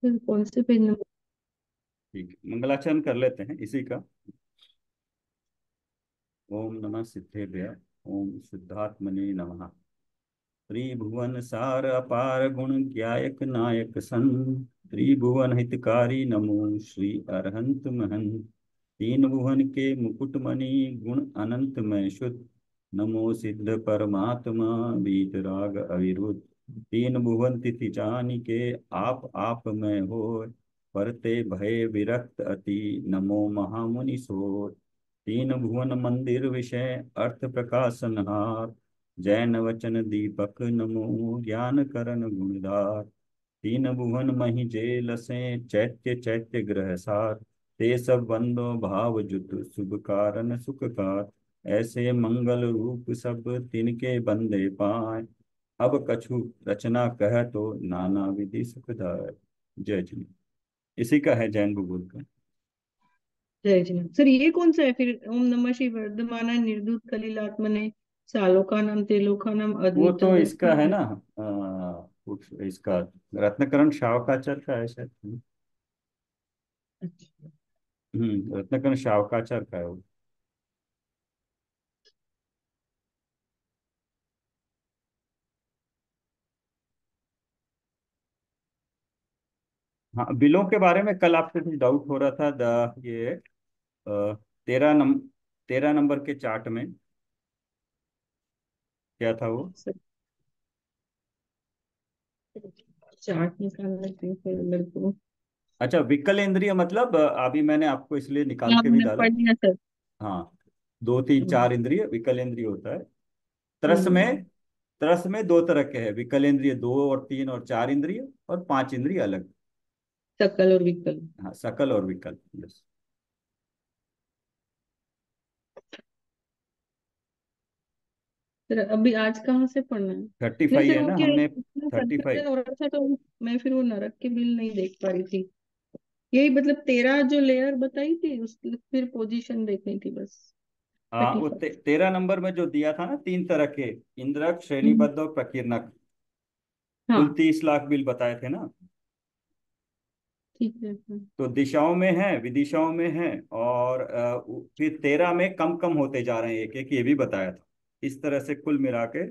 फिर कौन से पेज नंबर? ठीक है, मंगलाचरण कर लेते हैं इसी का। ओम नमः सिद्धेभ्य। ओम सिद्धात्मने नमः। त्रिभुवन सार अपार गुण ज्ञायक नायक सन। त्रिभुवन हितकारी नमो श्री अरहंत महन। तीन भुवन के मुकुट मणि गुण अनंत में शुद्ध। नमो सिद्ध परमात्मा वीतराग अविरुद्ध। तीन भुवन तिथि जानिके आप में हो। परते भय विरक्त अति नमो महामुनि सोय। तीन भुवन मंदिर विषय अर्थ प्रकाशनहार। जैन वचन दीपक नमो ज्ञान करण गुणधार। तीन भुवन महि जेल से चैत्य चैत्य ग्रह सार। ते सब बंदो भाव जुत शुभ कारण सुखकार। ऐसे मंगल रूप सब तिनके बंदे पाए। अब कछु रचना कह तो नाना विधि सुखदाय। जय जी। इसी का है जैन भूगोल का। जय जी सर, ये कौन सा है फिर? ओम नमः शिव वर्धमान निर्दूत कलिलात्मने सालोकानाम तेलोकानाम वो अद्वित तो इसका है है। ना, इसका रत्नकरण शावकाचार्य का है शायद। अच्छा। रत्नाकर शावकाचार्य का है वो। हाँ, बिलों के बारे में कल आपसे कुछ डाउट हो रहा था। ये 13 13 नंबर के चार्ट में क्या था वो? सर, चार्ट निकाल लेते हैं फिर मेरे को। अच्छा, विकल इंद्रिय मतलब अभी मैंने आपको इसलिए निकाल हाँ, के भी मैंने डाला। पढ़ लिया सर। हाँ, दो तीन हम्म। चार इंद्रिय विकल इंद्रिय होता है। तरस हम्म, में तरस में दो तरह के हैं, विकल इंद्रिय, दो और तीन और चार इंद्रिय और पांच इंद्रिय अलग। सकल और विकल। हाँ, सकल और विकल, यस। सर अभी आज कहाँ से पढ़ना है? थर्टी नहीं फाइव सर, है वो ना, क्या हमने इतना 35। कंफ्यूजन हो रहा था तो मैं फिर वो नरक के बिल नहीं देख पा रही थी। यही मतलब 13 जो लेयर बताई थी उस फिर पोजीशन देखनी थी बस। हाँ, थर्टी वो फाइव 13 नंबर में जो दिया था ना, तीन तरह के, इंद्रक, हम्म। श्रेणीबद्ध और प्रकीर्णक। कुल हाँ 30 लाख बिल बताए थे ना। ठीक है। तो दिशाओं में है, विदिशाओं में है, और फिर 13 में कम कम होते जा रहे हैं एक एक, ये भी बताया था। इस तरह से कुल मिला के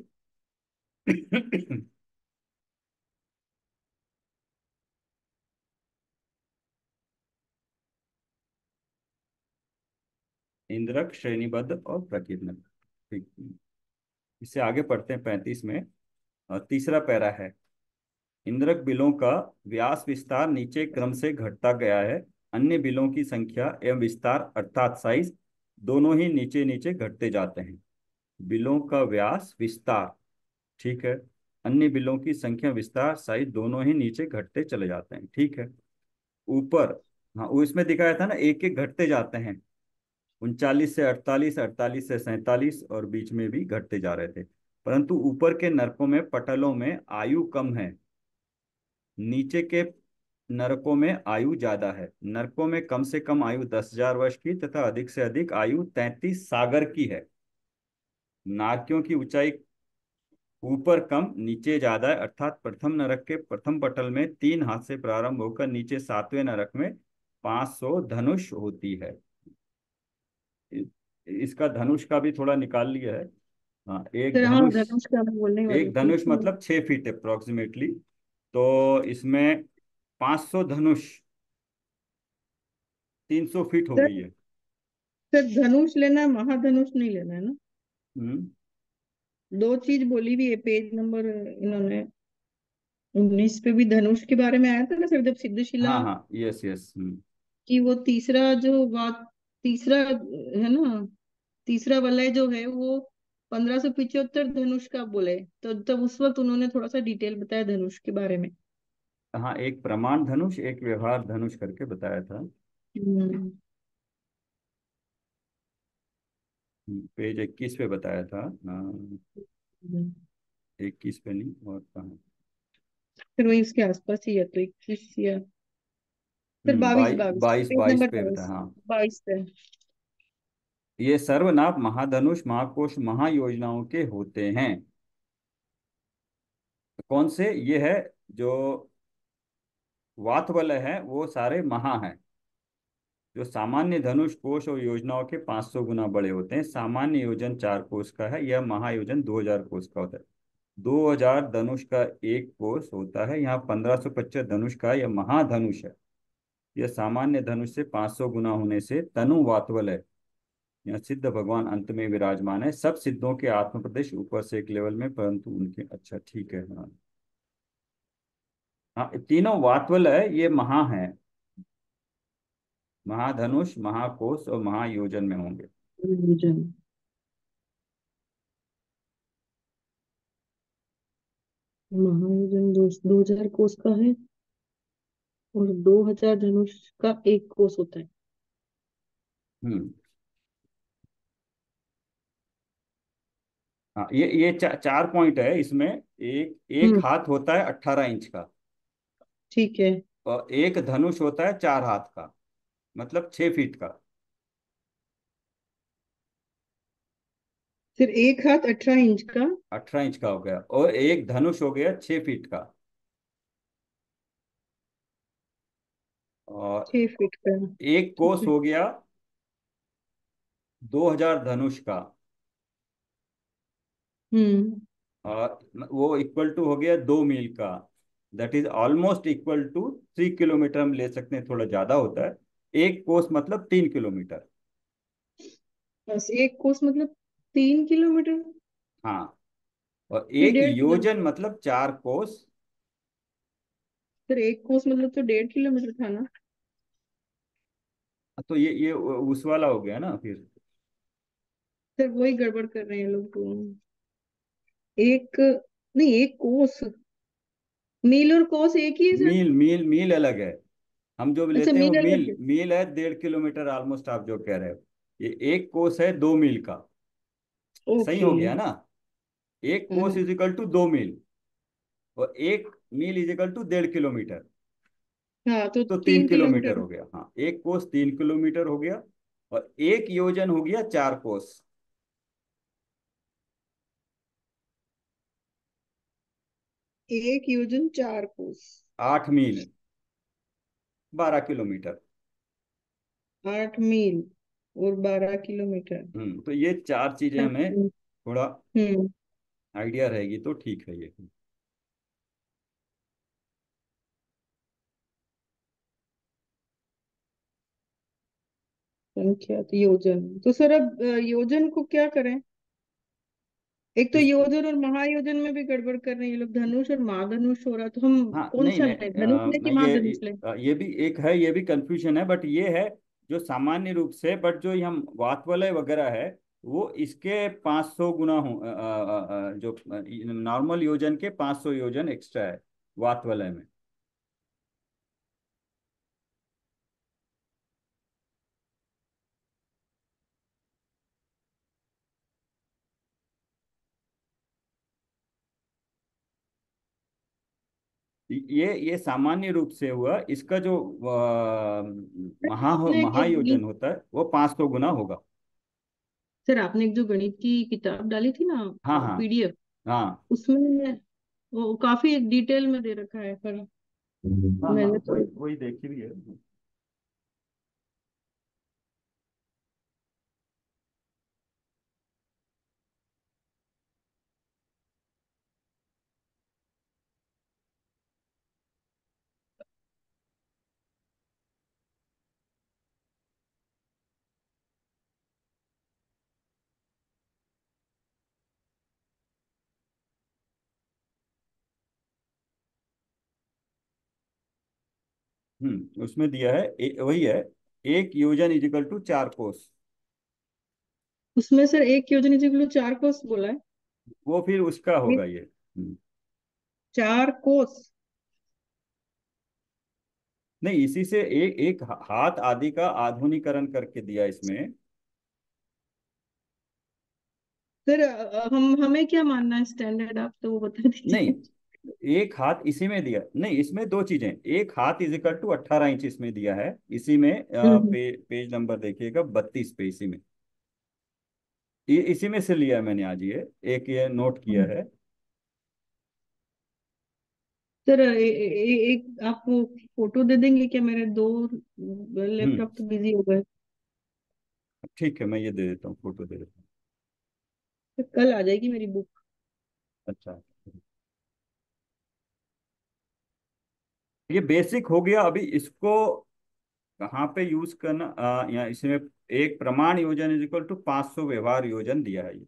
इंद्रक, श्रेणीबद्ध और प्रकीर्णक। ठीक। इससे आगे पढ़ते हैं 35 में। तीसरा पैरा है। इंद्रक बिलों का व्यास विस्तार नीचे क्रम से घटता गया है। अन्य बिलों की संख्या एवं विस्तार अर्थात साइज दोनों ही नीचे नीचे घटते जाते हैं। बिलों का व्यास विस्तार, ठीक है। अन्य बिलों की संख्या विस्तार साइज दोनों ही नीचे घटते चले जाते हैं, ठीक है। ऊपर, हाँ, वो इसमें दिखाया था ना, एक एक घटते जाते हैं। 39 से 48, 48 से 47 और बीच में भी घटते जा रहे थे। परंतु ऊपर के नरकों में, पटलों में आयु कम है। नीचे के नरकों में आयु ज्यादा है। नरकों में कम से कम आयु 10,000 वर्ष की तथा अधिक से अधिक आयु 33 सागर की है। नारकियों की ऊंचाई ऊपर कम नीचे ज्यादा है, अर्थात प्रथम नरक के प्रथम पटल में 3 हाथ से प्रारंभ होकर नीचे सातवें नरक में 500 धनुष होती है। इ- इसका धनुष का भी थोड़ा निकाल लिया है। हाँ, एक सर हाँ, धनुष, धनुष का मैं बोलने वाली एक थी धनुष कि मतलब 6 फीट अप्रोक्सीमेटली। तो इसमें 500 धनुष 300 फीट हो सर, गई है। सर धनुष लेना है, महाधनुष नहीं लेना है ना? हम्म। दो चीज बोली भी है पेज नंबर इन्होंने 19 पे भी धनुष के बारे में आया था ना सर, जब सिद्धशिला हाँ हाँ, यस यस। की वो तीसरा जो बात, तीसरा है ना, तीसरा वलय जो है वो 1575 धनुष का बोले। तो तब उस वक्त उन्होंने थोड़ा सा डिटेल बताया धनुष के बारे में। हाँ, एक प्रमाण धनुष, एक व्यवहार धनुष करके बताया था। हम्म। पेज 21 पे बताया था। 21 पे नहीं, और कहाँ? फिर वही उसके आसपास ही है, तो 21 या फिर 22, बाईस 22 बाईस पेज बाईस नंबर पे बताया, 22। हाँ। 22 पे। ये सर्वनाभ महाधनुष महाकोश महायोजनाओं के होते हैं। कौन से ये है? जो वात वलय है वो सारे महा हैं। जो सामान्य धनुष कोष और योजनाओं के 500 गुना बड़े होते हैं। सामान्य योजन 4 कोष का है, यह महायोजन 2000 कोष का होता है। 2000 धनुष का एक कोष होता है, यहाँ 1525 धनुष का है, यह महाधनुष है। यह सामान्य धनुष से 500 गुना होने से तनु वातवल है। यहाँ सिद्ध भगवान अंत में विराजमान है। सब सिद्धों के आत्म प्रदेश ऊपर से एक लेवल में, परंतु उनके, अच्छा ठीक है, हाँ। हाँ, तीनों वातवल है, ये महा है। महाधनुष, महाकोश और महायोजन में होंगे। योजन। महायोजन 2000 कोस का है, और 2000 धनुष का एक कोस होता है। हम्म। हाँ, ये 4 पॉइंट है इसमें। एक एक हम्म। हाथ होता है 18 इंच का, ठीक है। और एक धनुष होता है 4 हाथ का, मतलब 6 फीट का। फिर एक हाथ 18 इंच का। 18 इंच का हो गया, और एक धनुष हो गया 6 फीट का। और 6 फीट का। एक ठीक कोस है। हो गया 2000 धनुष का, हम्म। और वो इक्वल टू हो गया 2 मील का। That is almost equal to 3 kilometre हम ले सकते हैं, थोड़ा ज्यादा होता है। एक कोस मतलब 3 किलोमीटर। बस एक कोस मतलब 3 किलोमीटर। हाँ, और फिर एक 1.5 किलोमीटर। योजन मतलब 4 कोस। फिर एक कोस मतलब तो 1.5 किलोमीटर था ना। तो ये उस वाला हो गया ना फिर। फिर वही गड़बड़ कर रहे हैं लोग तो। एक, नहीं, एक कोस। मील और कोस एक ही है सर। मील मील मील अलग है। हम जो भी अच्छा, लेते हैं वो मील अलग मील है। मील है, 1.5 किलोमीटर ऑलमोस्ट आप जो कह रहे हो। ये एक कोस है 2 मील का। सही ओके। हो गया ना। एक कोस हाँ। इज इक्वल टू 2 मील, और एक mile is equal to 1.5 kilometre. हाँ, तो तो तीन तीन किलोमीटर किलोमीटर हो गया। हाँ, एक कोस 3 किलोमीटर हो गया, और एक योजन हो गया 4 कोस। एक योजन 4 कोस। 8 मील, 12 किलोमीटर। 8 मील और 12 किलोमीटर। तो ये 4 चीजें हमें हम्म। थोड़ा हम्म। आइडिया रहेगी तो ठीक है ये। संख्या तो योजन, तो सर अब योजन को क्या करें? एक तो इस योजन और महायोजन में भी गड़बड़ कर रहे हैं ये लोग। धनुष और महाधनुष हो रहा, तो हम हाँ, कौन नहीं, सा लें? धनुष लें कि महाधनुष लें? ये भी एक है, ये भी कंफ्यूजन है, बट ये है जो सामान्य रूप से, बट जो ये हम वात वलय वगैरह है वो इसके 500 गुना हो, जो नॉर्मल योजन के 500 योजन एक्स्ट्रा है वात वलय में। ये सामान्य रूप से हुआ, इसका जो आपने एक महायोजन गणित, होता है वो 500 गुना होगा। सर आपने एक जो गणित की किताब डाली थी ना, हाँ, हाँ, पीडीएफ, हाँ, उसमें वो काफी डिटेल में दे रखा है, पर हाँ, हाँ, मैंने वही तो। वही देखी भी है। उसमें दिया है, वही है, एक योजन इज इक्वल टू 4 कोस। उसमें सर एक योजना जी के लिए 4 कोस बोला है। वो फिर उसका ये होगा ये। 4 कोस। नहीं, इसी से एक एक हाथ आदि का आधुनिकरण करके दिया इसमें। सर हमें क्या मानना है स्टैंडर्ड, आप तो वो बता नहीं, दीजिए। एक हाथ इसी में दिया, नहीं, इसमें दो चीजें। एक हाथ इज इक्वल टू 18 इंच इसमें दिया है, इसी में हम्म। पेज नंबर देखिएगा 32 पे, इसी में, इसी में से लिया है मैंने आज, ये एक ये नोट किया हम्म। है। सर एक आप वो फोटो दे देंगे क्या? मेरे दो हम्म। लैपटॉप तो बिजी हो गए। ठीक है, मैं ये दे देता हूँ, फोटो दे देता हूँ। तो कल आ जाएगी मेरी बुक। अच्छा, ये बेसिक हो गया। अभी इसको कहाँ पे यूज करना, या इसमें एक प्रमाण योजन इज इक्वल टू 500 व्यवहार योजन दिया है ये।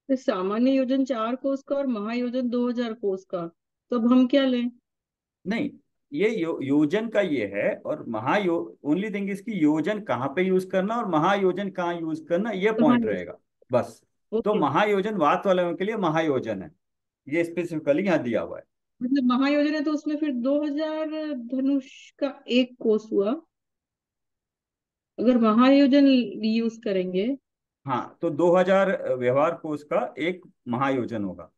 तो सामान्य योजन 4 कोस का और महायोजन 2000 कोस का, तो अब हम क्या लें? नहीं, ये योजन का ये है, और महायो ओनली थिंग इसकी योजन कहाँ पे यूज करना और महायोजन कहाँ यूज करना, ये पॉइंट महायोजन। रहेगा बस। तो ओके। महायोजन वात वालों के लिए महायोजन है, ये स्पेसिफिकली यहाँ दिया हुआ है। मतलब महायोजन है तो उसमें फिर 2000 धनुष का एक कोस हुआ। अगर महायोजन यूज करेंगे। हाँ, तो 2000 व्यवहार कोष का एक महायोजन होगा।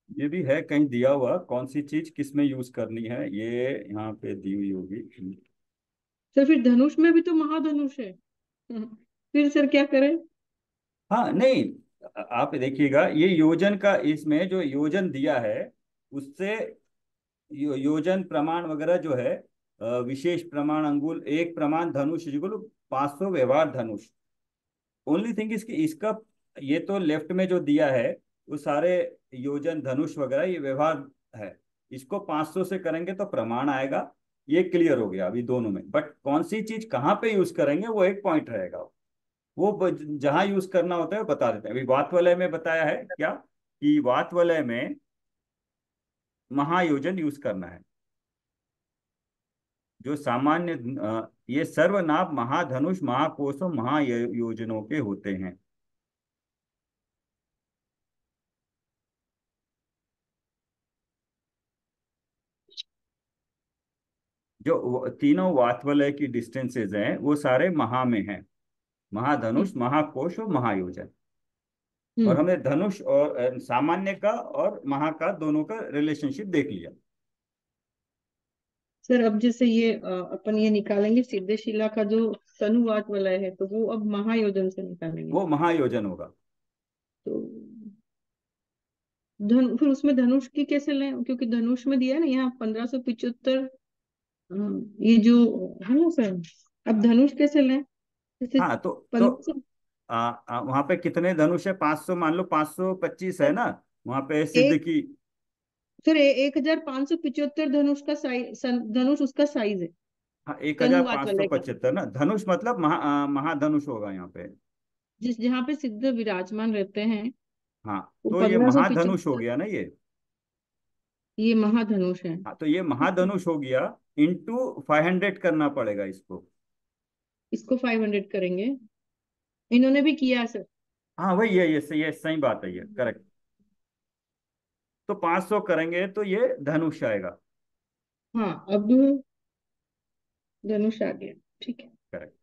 ये भी है कहीं दिया हुआ, कौन सी चीज किस में यूज करनी है, ये यहाँ पे दी हुई होगी। सर फिर धनुष में भी तो महाधनुष है। फिर सर क्या करें? हाँ नहीं, आप देखिएगा ये योजन का, इसमें जो योजन दिया है उससे योजन प्रमाण वगैरह जो है, विशेष प्रमाण अंगुल, एक प्रमाण धनुष इक्वल 500 व्यवहार धनुष। ओनली थिंग इसकी इसका, ये तो लेफ्ट में जो दिया है वो सारे योजन धनुष वगैरह ये व्यवहार है। इसको 500 से करेंगे तो प्रमाण आएगा। ये क्लियर हो गया अभी दोनों में, बट कौन सी चीज कहाँ पे यूज करेंगे वो एक पॉइंट रहेगा। वो जहां यूज करना होता है वो बता देते हैं। अभी वात वलय में बताया है क्या, कि वात वलय में महायोजन यूज करना है। जो सामान्य ये सर्वनाम महाधनुष महाकोशों महायोजनों के होते हैं। जो तीनों वात वलय की डिस्टेंसेज हैं वो सारे महा में हैं, हम्म। महाधनुष महाकोश और महायोजन। और हम्म। हमने धनुष और सामान्य का और महा का दोनों का रिलेशनशिप देख लिया। सर अब जैसे ये अपन ये निकालेंगे सीधे शिला का जो तनुवात वाला है, तो वो अब महायोजन से निकालेंगे। वो महायोजन होगा। तो फिर उसमें धनुष की कैसे लें? क्योंकि धनुष में दिया है ना यहाँ 1575। ये जो है ना सर, अब धनुष कैसे लें? जैसे हाँ, तो 1500। वहां पे कितने धनुष है? 500 मान लो, 525 है सर ना वहां पे सिद्ध एक की। सर 1575 धनुष का साइज, धनुष उसका साइज है। हाँ, एक हजार तनुवात पाँच सौ वाला का, पचहत्तर ना धनुष मतलब महाधनुष होगा यहाँ पे। जिस जहाँ पे सिद्ध विराजमान रहते हैं, हाँ, वो तो ये पंद्रह सौ महाधनुष हो पिछहत्तर गया ना ये। ये महाधनुष है। हाँ, तो ये महाधनुष हो गया, इंटू 500 करना पड़ेगा इसको। इसको 500 करेंगे। इन्होंने भी किया सर। हाँ वही है, ये सही बात है, ये करेक्ट। तो 500 करेंगे तो ये धनुष आएगा। हाँ अब धनुष आ गया। ठीक है। करेक्ट।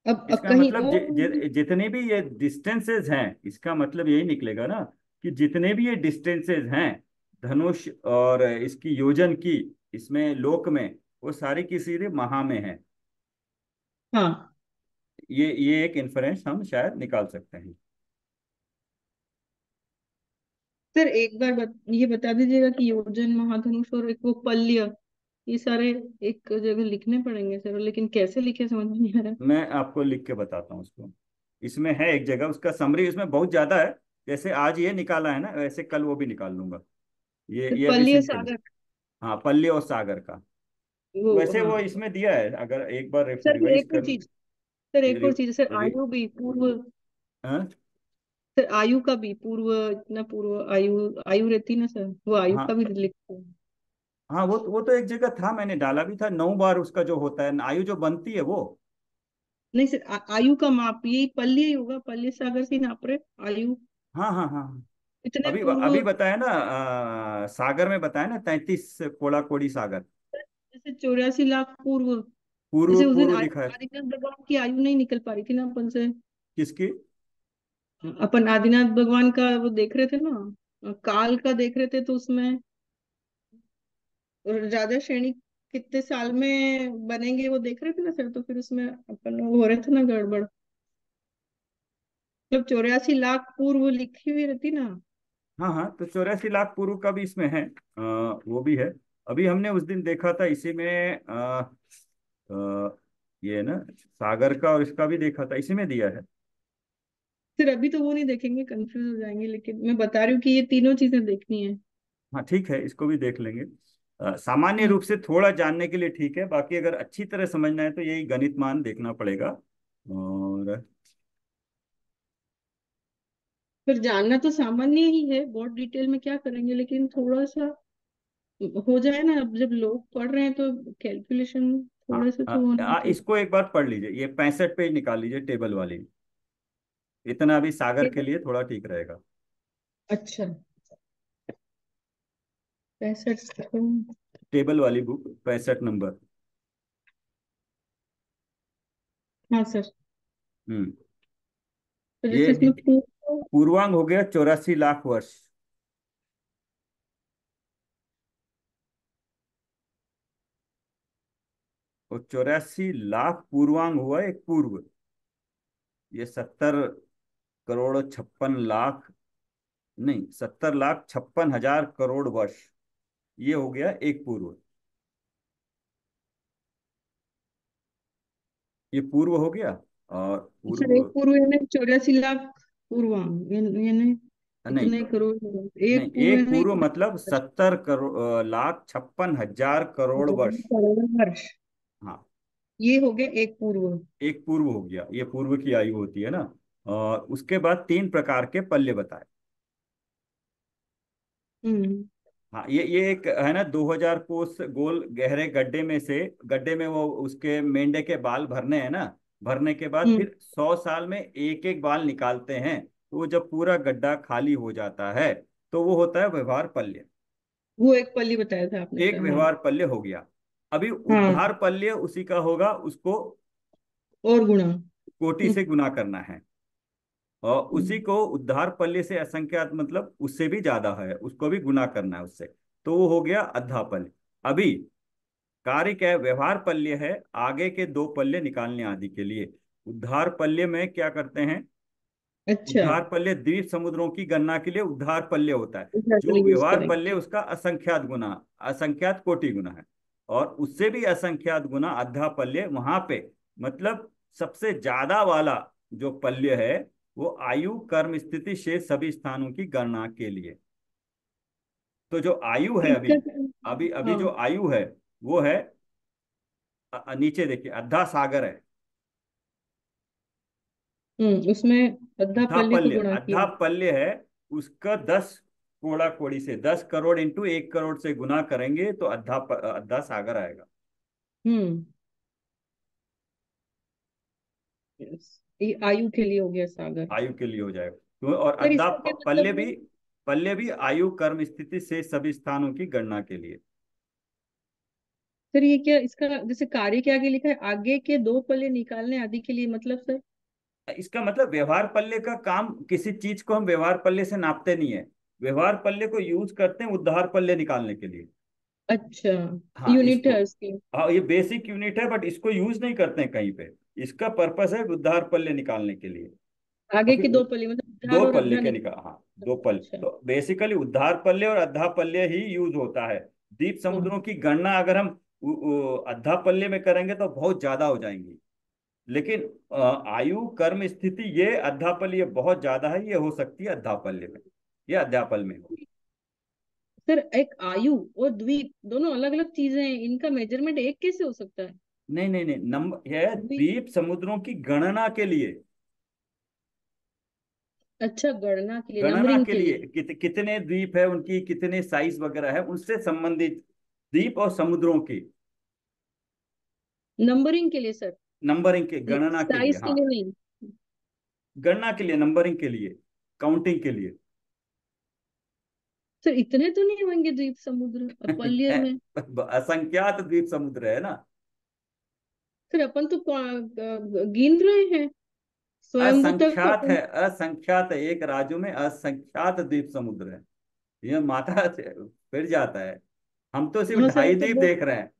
अब इसका कहीं मतलब और। जितने भी ये डिस्टेंसेज हैं, इसका मतलब यही निकलेगा ना, कि जितने भी ये डिस्टेंसेज हैं धनुष और इसकी योजन की, इसमें लोक में, वो सारी की सारी महा में है। हाँ ये एक इन्फरेंस हम शायद निकाल सकते हैं। सर एक बार ये बता दीजिएगा कि योजन महाधनुष और एक वो पल्य, ये सारे एक जगह लिखने पड़ेंगे सर, लेकिन कैसे लिखे समझ में नहीं आ रहा। मैं आपको लिख के बताता हूँ उसको। इसमें है एक जगह उसका समरी, इसमें बहुत ज्यादा है। जैसे आज ये निकाला है ना, वैसे कल वो भी निकाल लूंगा। तो ये अभी पल्य सिंपल है। सागर, हाँ, पल्ले और सागर का। वो वैसे हाँ। वो इसमें दिया है, अगर एक बार सर फिर रिवाइज एक और कर। चीज, सर एक रि, और चीज सर, रि, आयु भी पूर्व। हाँ सर आयु का भी पूर्व, इतना पूर्व आयु, आयु रहती ना सर, वो आयु का हाँ भी लिखते हैं। हाँ, वो तो एक जगह था, मैंने डाला भी था 9 बार उसका जो होता है आयु जो बनती है वो। नहीं सर, आयु का माप यही पल्ली ही होगा, पल्ली सागर से ही नाप रहे आयु। हाँ हाँ हाँ हाँ। इतने अभी पूर्व। अभी बताया ना, सागर में बताया ना, 33 कोड़ा कोड़ी सागर। जैसे 84 लाख पूर्व। पूर्व जैसे उस दिन पूर्व लिखा है। आदिनाथ भगवान की आयु नहीं निकल पा रही थी ना अपन से। किसकी? अपन आदिनाथ भगवान का वो देख रहे थे ना, काल का देख रहे थे, तो उसमें राजा श्रेणी कितने साल में बनेंगे वो देख रहे थे ना सर, तो फिर उसमें अपन वो हो रहे थे ना गड़बड़। मतलब 84 लाख पूर्व लिखी हुई रहती ना। हाँ हाँ, तो 84 लाख पूर्व का भी इसमें है, वो भी है। अभी हमने उस दिन देखा था इसी में, ये ना सागर का और इसका भी देखा था, इसी में दिया है। फिर अभी तो वो नहीं देखेंगे, कंफ्यूज हो जाएंगे, लेकिन मैं बता रही हूँ कि ये तीनों चीजें देखनी है। हाँ ठीक है, इसको भी देख लेंगे। सामान्य हम्म। रूप से थोड़ा जानने के लिए ठीक है, बाकी अगर अच्छी तरह समझना है तो यही गणित मान देखना पड़ेगा। और फिर जानना तो सामान्य ही है, बहुत डिटेल में क्या करेंगे, लेकिन थोड़ा सा हो जाए ना, अब जब लोग पढ़ रहे हैं तो कैलकुलेशन हाँ, थोड़े से तो होना चाहिए। इसको एक बार पढ़ लीजिए, ये 65 पेज निकाल लीजिए टेबल वाली। इतना अभी सागर के लिए थोड़ा ठीक रहेगा। अच्छा। 65। टेबल वाली बुक 65 नंबर। हाँ सर। हम्म। तो ये जैसे इसमें पूरा। पूर्वांग हो गया 84 लाख वर्ष। और 84 लाख पूर्वांग हुआ एक पूर्व। ये 70 करोड़ 56 लाख, नहीं, 70 लाख 56 हजार करोड़ वर्ष। ये हो गया एक पूर्व। ये पूर्व हो गया। और सर पूर्व, एक पूर्व यानी 84 लाख पूर्वांग यानी नहीं इतने करोड़। नहीं, एक पूर्व एक यानी पूर्व मतलब 70 लाख 56 हजार करोड़ वर्ष। करोड़ वर्ष। हाँ, ये हो गया एक पूर्व। एक पूर्व हो गया, ये पूर्व की आयु होती है ना। और उसके बाद 3 प्रकार के पल्ले बताए। हम्म। हाँ, ये एक है ना, 2000 कोस गोल गहरे गड्ढे में से, गड्ढे में वो उसके मेंढे के बाल भरने हैं ना। भरने के बाद हम्म। फिर 100 साल में एक एक बाल निकालते हैं, तो वो जब पूरा गड्ढा खाली हो जाता है तो वो होता है व्यवहार पल्य। वो एक पल्ली बताया था आपने एक सर, हाँ। व्यवहार पल्य हो गया। अभी हाँ। उद्धार पल्य उसी का होगा, उसको और गुणा। कोटि हम्म। से गुना करना है। और उसी को उद्धार पल्य से असंख्यात मतलब उससे भी ज्यादा है, उसको भी गुना करना है उससे। तो वो हो गया अद्धा पल्य। अभी कार्य क्या है, व्यवहार पल्य है, आगे के 2 पल्ले निकालने आदि के लिए। उद्धार पल्य में क्या करते हैं? अच्छा। उद्धार पल्य द्वीप समुद्रों की गणना के लिए उद्धार पल्य होता है। इधर के जो लिए यूज व्यवहार पल्य करेंगे। उसका असंख्यात गुना, असंख्यात कोटि गुना है। और उससे भी असंख्यात गुना अद्धा पल्य वहां पे, मतलब सबसे ज्यादा वाला जो पल्य है, वो आयु कर्म स्थिति शेष सभी स्थानों की गणना के लिए। तो जो आयु है अभी, इसका अभी अभी जो हाँ। आयु है वो है, नीचे देखिए अद्धा सागर है। उसमें अद्धा पल्ली को गुणा अद्धा किया। पल्य है, उसका 10 कोड़ा कोड़ी से 10 करोड़ इंटू 1 करोड़ से गुना करेंगे तो अद्धा सागर आएगा। हम्म। यस। ये आयु के लिए हो गया सागर। आयु के लिए हो जाएगा तो। और सर अद्धा इसका क्या मतलब पल्य है? भी, पल्य भी आयु कर्म स्थिति से सभी स्थानों की गणना के लिए। सर ये क्या, इसका जैसे कार्य के आगे लिखा है आगे के 2 पल्ले निकालने आदि के लिए, मतलब सर? इसका मतलब व्यवहार पल्ले का काम, किसी चीज को हम व्यवहार पल्ले से नापते नहीं है। व्यवहार पल्ले को यूज करते हैं उद्धार पल्ले निकालने के लिए। अच्छा। हाँ यूनिट इसको, है उसकी। हाँ ये बेसिक यूनिट है, बट इसको यूज नहीं करते हैं कहीं पे। इसका पर्पस है उद्धार पल्ले निकालने के लिए। और आगे फिर के 2 पल्ले मतलब उद्धार दो और पल्ले अद्धा के निकाल। निकाल, हाँ 2 पल्ले। अच्छा। तो बेसिकली उद्धार पल्ले और अद्धा पल्ले ही यूज होता है। द्वीप हाँ। समुद्रों की गणना अगर हम अद्धा पल्ले में करेंगे तो बहुत ज्यादा हो जाएंगी। लेकिन आयु कर्म स्थिति ये अद्धा पल्ले, ये बहुत ज्यादा है, ये हो सकती है अद्धा पल्ले में, ये अध्यापल में हो। सर एक आयु और द्वीप दोनों अलग अलग चीजें हैं, इनका मेजरमेंट एक कैसे हो सकता है? नहीं नहीं नहीं, नंबर यह द्वीप। द्वीप समुद्रों की गणना के लिए। अच्छा, गणना के लिए, गणना नंबरिंग के के लिए लिए। कितने द्वीप है, उनकी कितने साइज वगैरह है, उनसे संबंधित द्वीप और समुद्रों की। नंबरिंग के लिए सर। नंबरिंग के, गणना के लिए, साइज के हाँ। लिए नहीं? गणना के लिए, नंबरिंग के लिए, काउंटिंग के लिए। सर इतने तो नहीं होंगे द्वीप समुद्र अपल्य में? असंख्यात द्वीप समुद्र है ना। सर अपन तो गिन रहे हैं, स्वयंभूता को असंख्यात है, अपन। असंख्यात है, एक राज्य में असंख्यात द्वीप समुद्र है। ये माथा से फिर जाता है। हम तो सिर्फ हाँ सर, ढाई वो तो द्वीप बहुत। देख रहे हैं,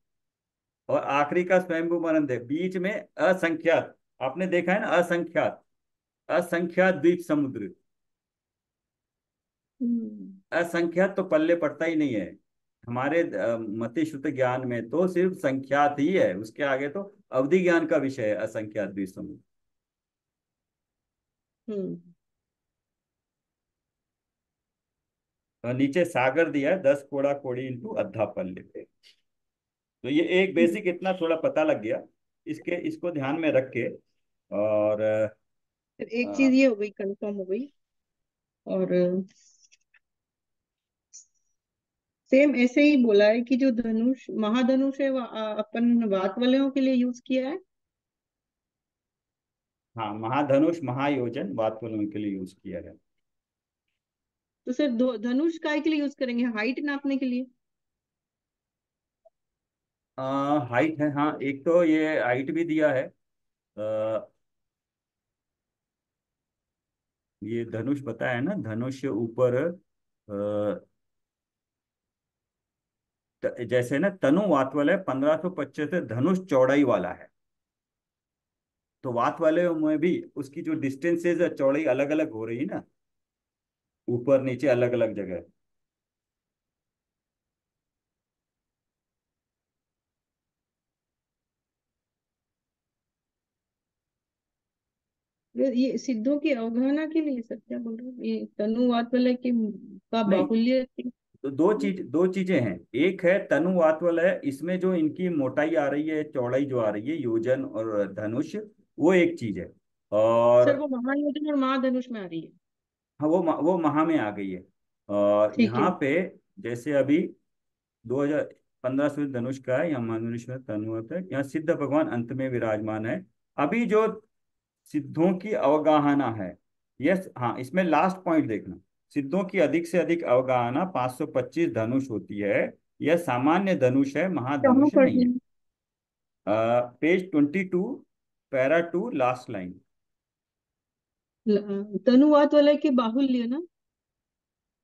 और आखिरी का स्वयंभू मरण देव बीच में। असंख्यात, आपने देखा है ना, असंख्यात, असंख्यात द्वीप समुद्र। हम्म। असंख्यात तो पल्ले पड़ता ही नहीं है। हमारे मति शुद्ध ज्ञान में तो सिर्फ संख्यात ही है, उसके आगे तो अवधि ज्ञान का विषय है असंख्यात द्वीप समुद्र। हम्म। और नीचे सागर दिया है, 10 कोड़ा कोड़ी इंटू अद्धा पल्ले पे। तो ये एक हम्म। बेसिक इतना थोड़ा पता लग गया। इसको ध्यान में रख के, और फिर एक चीज अ, ये हो गई, कंफर्म हो गई। और सेम ऐसे ही बोला है कि जो धनुष महाधनुष है, अपन वात वालों के लिए यूज किया है। हाँ, महाधनुष महायोजन वातुल के लिए यूज किया है। तो सर धनुष काय के लिए यूज करेंगे, हाइट नापने के लिए? हाइट है, हाँ, एक तो ये हाइट भी दिया है। ये धनुष बताया है ना, धनुष ऊपर जैसे ना तनु वात वाला है 1525 धनुष चौड़ाई वाला है। तो वात वाले में भी उसकी जो डिस्टेंसेज चौड़ाई अलग अलग हो रही है ना, ऊपर नीचे अलग अलग जगह। ये सिद्धों की अवगाहना के लिए सर, क्या बोल रहे हो, ये तनुवात वाला के का नहीं, बाहुल्य तो दो चीजें हैं। एक है तनु वात वाला है, इसमें जो इनकी मोटाई आ रही है, चौड़ाई जो आ रही है, योजन और धनुष, वो एक चीज है। और सर, वो महायोजन और महाधनुष में आ रही है। हाँ, वो महा में आ गई है। और ठीक है। यहाँ पे जैसे अभी 2015 से धनुष का है, यहाँ महाधनुष में तनु होता है, यहाँ सिद्ध भगवान अंत में विराजमान है। अभी जो सिद्धों की अवगाहना है, यस, हाँ, इसमें लास्ट पॉइंट देखना। सिद्धों की अधिक से अधिक अवगाहना 525 धनुष होती है। यह सामान्य धनुष है, कहाँ महाधनुष पढ़ नहीं रहे है। हैं? Page 22, para 2, last line. तनुवात वाला के बाहुल्य ना?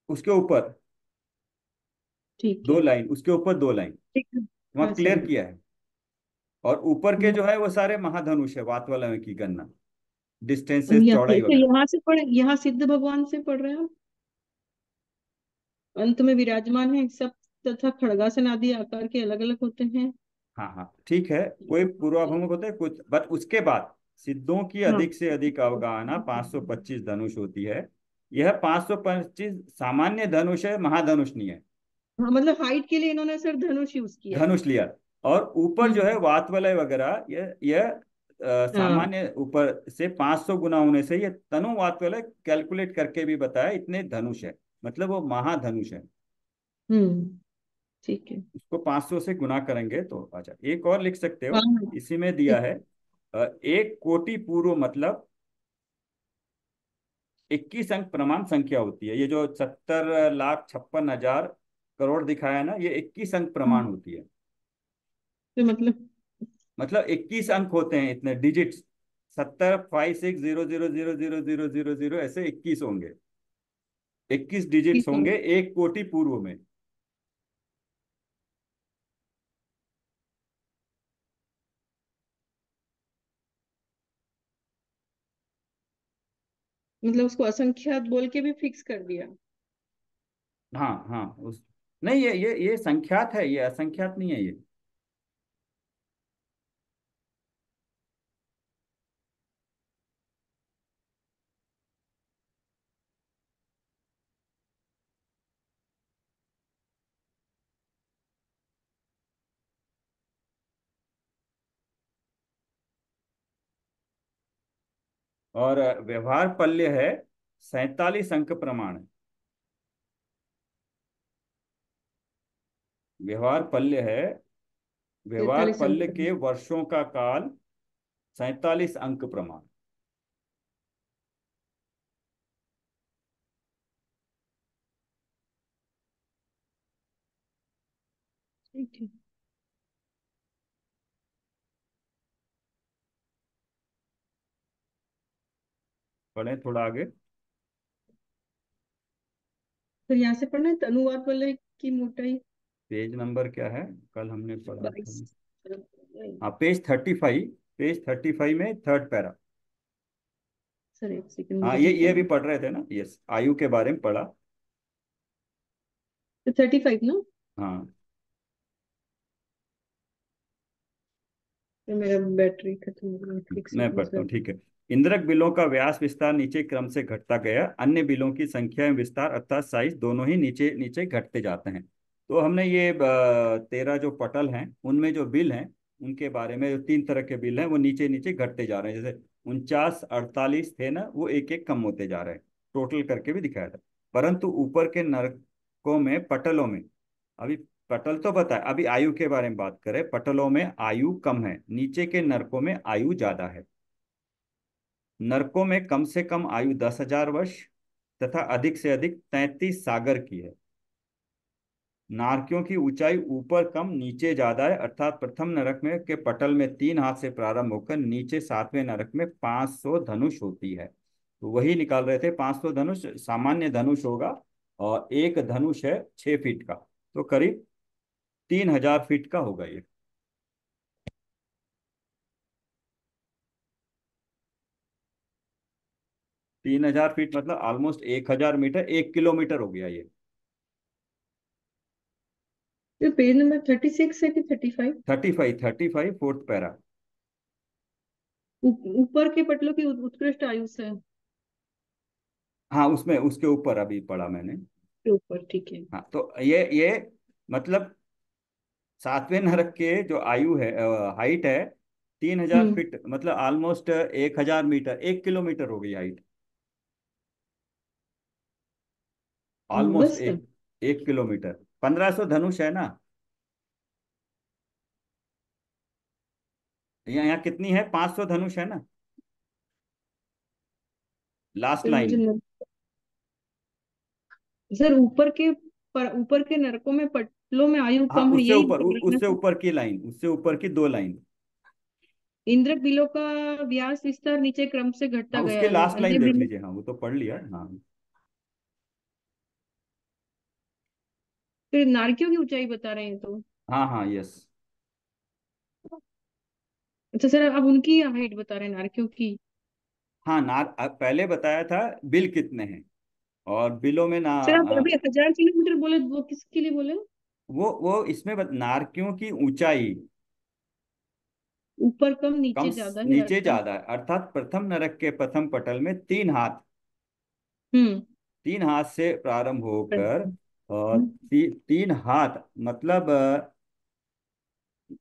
उसके ऊपर ठीक दो है। लाइन, उसके ऊपर 2 लाइन, ठीक है। हाँ वहां क्लियर समझ। किया है। और ऊपर के हम्म। जो है वो सारे महाधनुष है, वात वाला की गणना, डिस्टेंसेस, चौड़ाई तो वगैरह। यहाँ से पढ़े, यहाँ सिद्ध भगवान से पढ़ रहे हैं आप। अंत में विराजमान है सब, तथा खड़गासन आदि आकार के अलग अलग होते हैं। हाँ हाँ, ठीक है। कोई पूर्वाभिमुख होता है कुछ, बट उसके बाद सिद्धों की हाँ। अधिक से अधिक अवगाहना 525 धनुष होती है। यह 525 सामान्य धनुष है, महाधनुष नहीं है। हाँ, मतलब हाइट के लिए इन्होंने सर धनुष यूज किया है। धनुष लिया। और ऊपर जो है हम्म। वात वलय वगैरह, यह हाँ। सामान्य ऊपर से 500 गुना होने से, ये तनु वात वलय कैलकुलेट करके भी बताया, इतने धनुष है, मतलब वो महाधनुष है। हम्म। ठीक है। उसको 500 से गुना करेंगे तो अच्छा, एक और लिख सकते हाँ। हो, इसी में दिया ठीक। है। 1 कोटि पूर्व मतलब 21 अंक प्रमाण संख्या होती है। ये जो 70,56,000 करोड़ दिखाया है ना, ये 21 अंक प्रमाण हाँ, होती है। तो मतलब 21 अंक होते हैं, इतने डिजिट्स। 70, 56, 0, 0, 0, 0, 0, 0, 0, 0 ऐसे 21 होंगे। 21 डिजिट्स ठीक है। होंगे 1 कोटि पूर्व में। मतलब उसको असंख्यात बोल के भी फिक्स कर दिया। हाँ हाँ, उस नहीं, ये संख्यात है, ये असंख्यात नहीं है ये। और व्यवहार पल्य है 47 अंक प्रमाण। व्यवहार पल्य है, व्यवहार 43 अंक पल्य पर। के वर्षों का काल 47 अंक प्रमाण। ठीक है। पढ़ें थोड़ा आगे। तो यहाँ से पढ़ना है अनुवाद वाले की मोटाई। पेज नंबर क्या है? कल हमने पढ़ा था। 22। हाँ, पेज 35। पेज 35 में थर्ड पैरा। सर एक सेकंड हाँ, मुझे ये भी निकालना। पढ़ रहे थे ना? यस, आयु के बारे में पढ़ा। तो 35 ना। हाँ, तो मेरा बैटरी खत्म हो गया, एक मैं सेकंड पढ़ता सर। हूँ, ठीक है। इंद्रक बिलों का व्यास विस्तार नीचे क्रम से घटता गया, अन्य बिलों की संख्या एवं विस्तार अर्थात साइज दोनों ही नीचे नीचे घटते जाते हैं। तो हमने ये 13 जो पटल हैं उनमें जो बिल हैं उनके बारे में, जो 3 तरह के बिल हैं वो नीचे नीचे घटते जा रहे हैं। जैसे 49 48 थे ना, वो एक एक कम होते जा रहे हैं। टोटल करके भी दिखाया था। परंतु ऊपर के नरकों में पटलों में, अभी पटल तो बताए, अभी आयु के बारे में बात करें। पटलों में आयु कम है, नीचे के नरकों में आयु ज्यादा है। नरकों में कम से कम आयु 10,000 वर्ष तथा अधिक से अधिक 33 सागर की है। नारकियों की ऊंचाई ऊपर कम नीचे ज्यादा है, अर्थात प्रथम नरक में के पटल में 3 हाथ से प्रारंभ होकर नीचे 7वें नरक में 500 धनुष होती है। तो वही निकाल रहे थे, 500 धनुष सामान्य धनुष होगा। और एक धनुष है 6 फीट का, तो करीब 3,000 फीट का होगा ये। 3,000 फीट मतलब ऑलमोस्ट 1,000 मीटर, 1 किलोमीटर हो गया ये। ये पेज नंबर 36 है कि 35? 35 फोर्थ पैरा। ऊपर के पटलों की उत्कृष्ट आयु से हाँ, उसमें उसके ऊपर अभी पढ़ा मैंने। के ऊपर, ठीक है। हाँ, तो ये मतलब 7वें नरक के जो आयु है, हाइट है 3,000 फीट, मतलब ऑलमोस्ट 1,000 मीटर, 1 किलोमीटर हो गई हाइट। ऑलमोस्ट बस। एक 1 किलोमीटर। 1,500 धनुष है ना। यहाँ कितनी है? 500 धनुष है ना, लास्ट फिर मुझे लाइन। सर ऊपर के नरकों में पटलों में आयु हाँ, कम है, उससे यही ऊपर, बोल रहे हैं उससे ना? ऊपर की लाइन, उससे ऊपर की 2 लाइन। इंद्रक बिलों का व्यास विस्तार नीचे क्रम से हाँ, घटता उसके गया है, लास्ट लाइन अन्य देख बिलों। लीजिए। हाँ, वो तो पढ़ लिया। हाँ, फिर नारकियों की ऊंचाई बता रहे हैं तो। हाँ, हाँ, यस। अच्छा सर, अब उनकी हाइट बता रहे हैं नारकियों की। हाँ, पहले बताया था बिल कितने हैं, और बिलों में ना सर आप अभी 1000 किलोमीटर बोले, वो किसके लिए बोले? वो इसमें नारकियों की ऊंचाई ऊपर कम कम नीचे ज्यादा है नीचे अर्थात। ज्यादा है, अर्थात प्रथम नरक के प्रथम पटल में 3 हाथ, हम्म। 3 हाथ से प्रारंभ होकर, और हम्म, 3 हाथ मतलब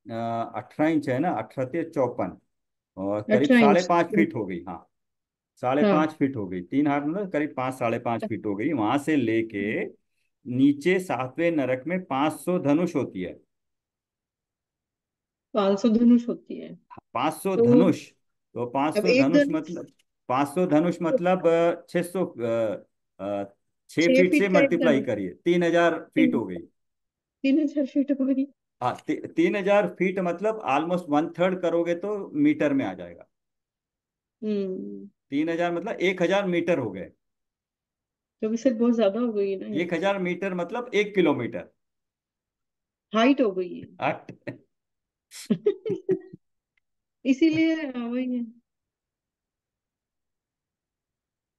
18 इंच है ना, 18 से 54, और करीब 18 इंच। 5.5 फीट हो गई। हाँ, साढ़े हाँ। पाँच फीट हो गई। 3 हाथ मतलब करीब 5 साढ़े 5 फीट हो गई। वहां से लेके नीचे 7वें नरक में 500 धनुष होती है। 500 धनुष होती है। 500 तो धनुष। तो अब 500 एक धनुष धनुष मतलब, 500 धनुष मतलब 600, 6 फीट 6 फीट से का एक मल्टीप्लाई धनुष। करिए, 3,000 फीट तीन हो गई। 3000 फीट हो गई। हाँ, 3,000 फीट मतलब ऑलमोस्ट 1/3 करोगे तो मीटर में आ जाएगा। हम्म। 3,000 मतलब 1,000 मीटर हो गए। तो भी सर बहुत ज्यादा हो गई है ना ये। 1,000 मीटर मतलब 1 किलोमीटर। हाइट हो गई है। आठ। इसीलिए वही है।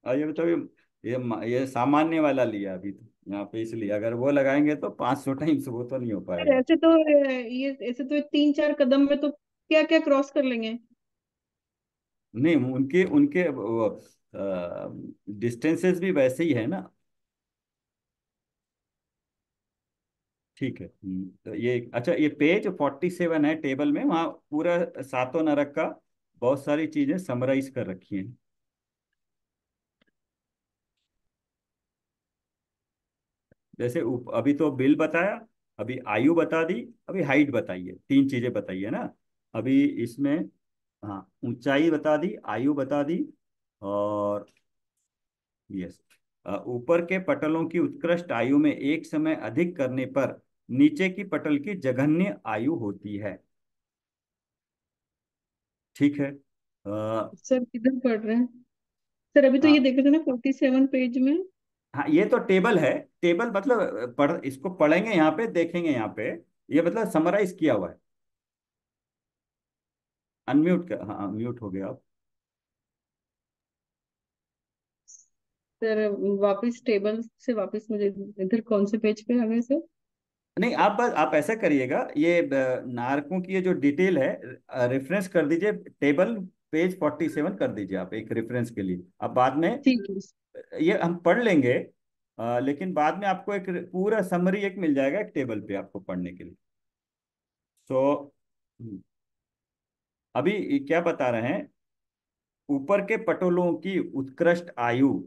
और ये बताओ, ये सामान्य वाला लिया अभी तो यहाँ पे, इसलिए अगर वो लगाएंगे तो 500 टाइम्स वो तो नहीं हो सर पाएगा। ऐसे तो ये ऐसे तो 3 4 कदम में तो क्या क्या क्रॉस कर लेंगे। नहीं, उनके उनके डिस्टेंसेस भी वैसे ही है ना। ठीक है। तो ये अच्छा, ये पेज 47 है टेबल में, वहाँ पूरा 7 नरक का बहुत सारी चीजें समराइज कर रखी हैं। जैसे अभी तो बिल बताया, अभी आयु बता दी, अभी हाइट बताइए, 3 चीजें बताइए ना अभी इसमें। हाँ, ऊंचाई बता दी, आयु बता दी, और यस, ऊपर के पटलों की उत्कृष्ट आयु में एक समय अधिक करने पर नीचे की पटल की जघन्य आयु होती है। ठीक है। सर किधर पढ़ रहे हैं? सर अभी तो ये हाँ देखे थे ना 47 पेज में। हाँ, ये तो टेबल है। टेबल मतलब पढ़, इसको पढ़ेंगे यहाँ पे, देखेंगे यहाँ पे, ये मतलब समराइज किया हुआ है। अनम्यूट कर, हाँ म्यूट हो गया आप। सर वापस टेबल से वापस मुझे इधर कौन से पेज पे आ गए सर? नहीं, आप बस आप ऐसा करिएगा, ये नारकों की ये जो डिटेल है, रेफरेंस कर दीजिए टेबल, पेज 47 कर दीजिए आप एक रेफरेंस के लिए। अब बाद में ठीक है। ये हम पढ़ लेंगे, लेकिन बाद में आपको एक पूरा समरी एक मिल जाएगा एक टेबल पे आपको पढ़ने के लिए। सो अभी क्या बता रहे हैं, ऊपर के पटोलों की उत्कृष्ट आयु।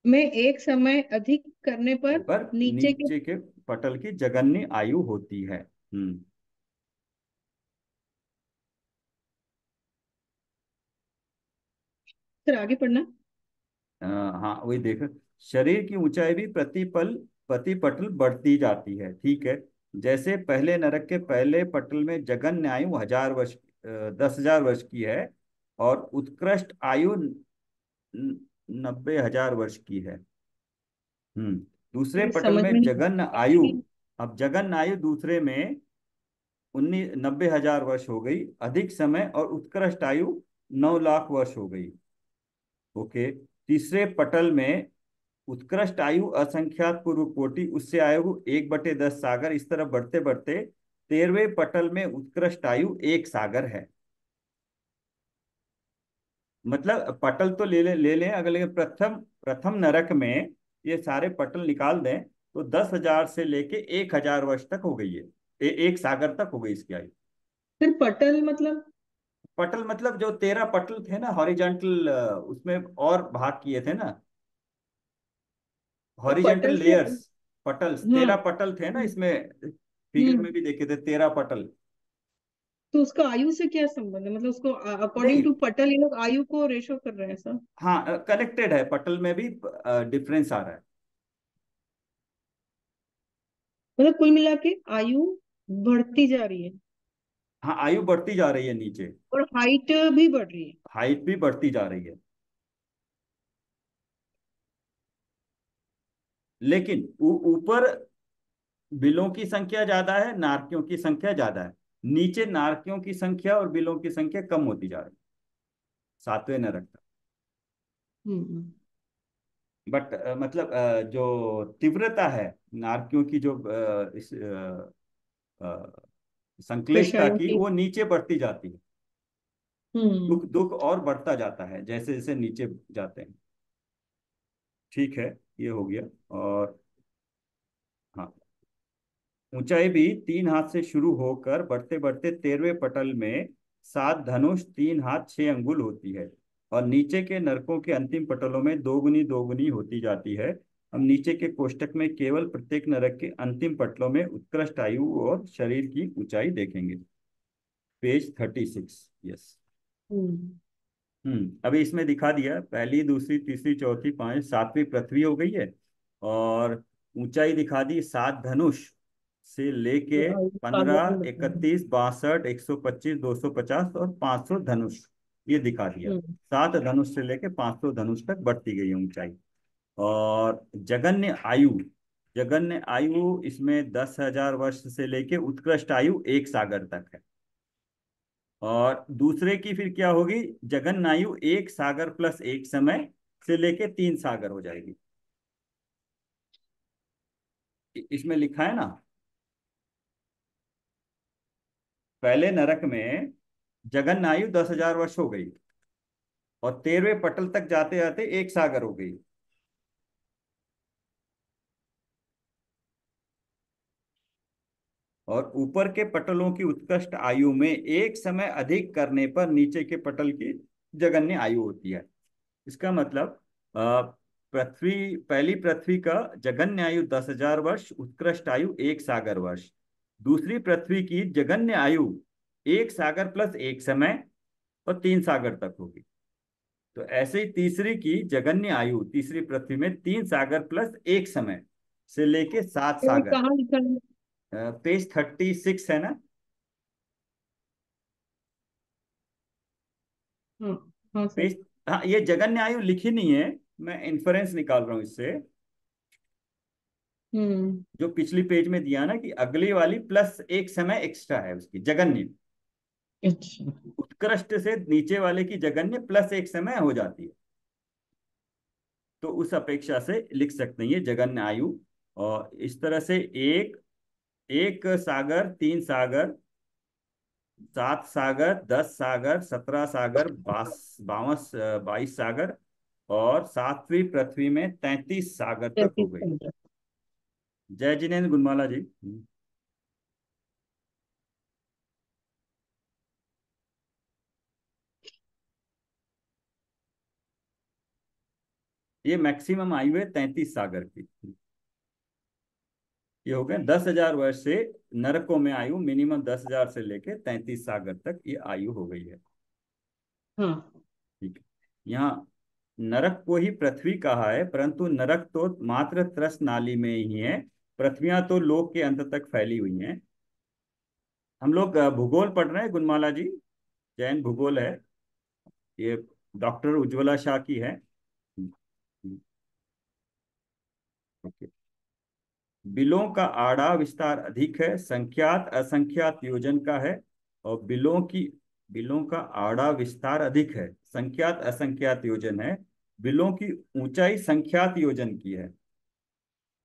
में एक समय अधिक करने पर पर नीचे के। नीचे के पटल की जघन्य आयु होती है। सर आगे पढ़ना। हाँ वही देख, शरीर की ऊंचाई भी प्रति पटल बढ़ती जाती है। ठीक है। जैसे पहले नरक के पहले पटल में जगन्य आयु 1000 वर्ष, 10,000 वर्ष की है, और उत्कृष्ट आयु 90,000 वर्ष की है। दूसरे ये पटल समझ में में नहीं जगन्य आ आयु, रही। अब जगन्य आयु दूसरे में 90,000 वर्ष हो गई अधिक समय, और उत्कृष्ट आयु 9 लाख वर्ष हो गई। ओके। तीसरे पटल में उत्कृष्ट आयु असंख्यात पूर्व कोटि, उससे आयु 1/10 सागर, इस तरह बढ़ते बढ़ते 13वें पटल में उत्कृष्ट आयु 1 सागर है। मतलब पटल तो ले लें अगर, लेकिन प्रथम प्रथम नरक में ये सारे पटल निकाल दें तो 10,000 से लेके 1,000 वर्ष तक हो गई है। 1 सागर तक हो गई इसकी आयु। फिर पटल मतलब? पटल मतलब जो 13 पटल थे ना हॉरिजॉन्टल, उसमें और भाग किए थे ना, तो हॉरिजेंटल पटल से। लेयर्स। पटल्स, हाँ। 13 पटल थे ना इसमें, फिगर में हम्म। भी देखे थे 13 पटल। तो उसका आयु से क्या संबंध है? मतलब उसको अकॉर्डिंग नहीं, टू पटल ये लोग आयु को रेशो कर रहे हैं सर? हाँ कनेक्टेड है, पटल में भी डिफरेंस आ रहा है। मतलब कुल मिला के आयु बढ़ती जा रही है हाँ, आयु बढ़ती जा रही है नीचे, और हाइट भी बढ़ रही है। हाइट भी बढ़ती जा रही है, लेकिन ऊपर बिलों की संख्या ज्यादा है, नारकियों की संख्या ज्यादा है। नीचे नारकियों की संख्या और बिलों की संख्या कम होती जा रही है 7वें नरक तक। हम्म। बट मतलब जो तीव्रता है नारकियों की, जो इस संश्लेषता विषयों की, की। वो नीचे बढ़ती जाती है। हम्म। दुख दुख और बढ़ता जाता है जैसे जैसे नीचे जाते हैं। ठीक है, ये हो गया। और हाँ, ऊंचाई भी 3 हाथ से शुरू होकर बढ़ते बढ़ते 13वें पटल में 7 धनुष 3 हाथ 6 अंगुल होती है, और नीचे के नरकों के अंतिम पटलों में दोगुनी दोगुनी होती जाती है। हम नीचे के कोष्टक में केवल प्रत्येक नरक के अंतिम पटलों में उत्कृष्ट आयु और शरीर की ऊंचाई देखेंगे। पेज 36। यस। हम्म। अभी इसमें दिखा दिया, पहली दूसरी तीसरी चौथी पांच सातवीं पृथ्वी हो गई है, और ऊंचाई दिखा दी 7 धनुष से लेके तो आयु सागर में 15, बताना। 31, 62, 125, 250 और 500 धनुष, ये दिखा दिया। हम्म। 7 धनुष से लेके 500 धनुष तक बढ़ती गई है ऊंचाई। और जगन्य आयु इसमें 10,000 वर्ष से लेके उत्कृष्ट आयु 1 सागर तक है। और दूसरे की फिर क्या होगी, जगन्नायु 1 सागर प्लस 1 समय से लेके 3 सागर हो जाएगी। इसमें लिखा है ना, पहले नरक में जगन्नायु 10,000 वर्ष हो गई, और 13वें पटल तक जाते जाते 1 सागर हो गई। और ऊपर के पटलों की उत्कृष्ट आयु में एक समय अधिक करने पर नीचे के पटल की जगन्य आयु होती है। इसका मतलब पृथ्वी, पहली पृथ्वी का जगन्य आयु 10,000 वर्ष, उत्कृष्ट आयु 1 सागर वर्ष। दूसरी पृथ्वी की जगन्य आयु एक सागर प्लस एक समय और 3 सागर तक होगी। तो ऐसे ही तीसरी की जगन्य आयु, तीसरी पृथ्वी में 3 सागर प्लस 1 समय से लेके 7 सागर। कहाँ लिखा है? पेज 36 है ना। हाँ। हाँ सर। पेज, हाँ, ये जगन्य आयु लिखी नहीं है, मैं इन्फरेंस निकाल रहा हूं इससे। हम्म। जो पिछली पेज में दिया ना कि अगली वाली +1 समय एक्स्ट्रा है उसकी जगन्य, अच्छा। उत्कृष्ट से नीचे वाले की जगन्य +1 समय हो जाती है। तो उस अपेक्षा से लिख सकते हैं ये जगन्य आयु। और इस तरह से एक, 1 सागर, 3 सागर, 7 सागर, 10 सागर, 17 सागर, 22 सागर, और सातवीं पृथ्वी में 33 सागर तक हो 33 गई। सेंटर। जय जिनेन्द्र गुणमाला जी। ये मैक्सिमम आयु है 33 सागर की। ये हो गए 10,000 वर्ष से, नरकों में आयु मिनिमम 10,000 से लेके 33 सागर तक ये आयु हो गई है। हाँ। ठीक है। यहाँ नरक को ही पृथ्वी कहा है, परंतु नरक तो मात्र त्रस नाली में ही है, पृथ्वियां तो लोक के अंत तक फैली हुई हैं। हम लोग भूगोल पढ़ रहे हैं गुणमाला जी, जैन भूगोल है ये, डॉक्टर उज्ज्वला शाह की है। ओके। बिलों का आड़ा विस्तार अधिक है, संख्यात असंख्यात योजन का है। और बिलों का आड़ा विस्तार अधिक है, संख्यात असंख्यात योजन है। बिलों की ऊंचाई संख्यात योजन की है।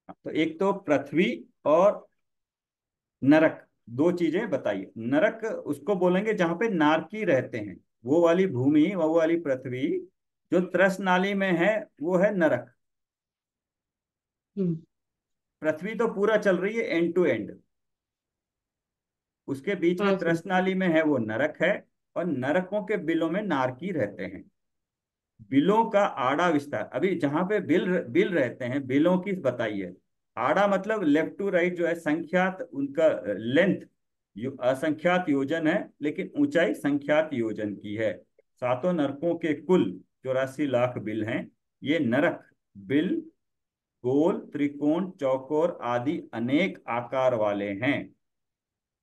तो एक तो पृथ्वी और नरक, दो चीजें बताइए। नरक उसको बोलेंगे जहां पे नारकी रहते हैं, वो वाली भूमि, वो वाली पृथ्वी जो त्रस नाली में है, वो है नरक। हम्म। पृथ्वी तो पूरा चल रही है एंड टू एंड, उसके बीच में हाँ सर। त्रस नाली में है वो नरक है। और नरकों के बिलों में नारकी रहते हैं। बिलों का आड़ा विस्तार, अभी जहां पे बिल बिल रहते हैं, बिलों की बताइए। आड़ा मतलब लेफ्ट टू राइट जो है, संख्यात उनका लेंथ असंख्यात योजन है, लेकिन ऊंचाई संख्यात योजन की है। सातों नरकों के कुल 84 लाख बिल हैं। ये नरक बिल गोल, त्रिकोण, चौकोर आदि अनेक आकार वाले हैं।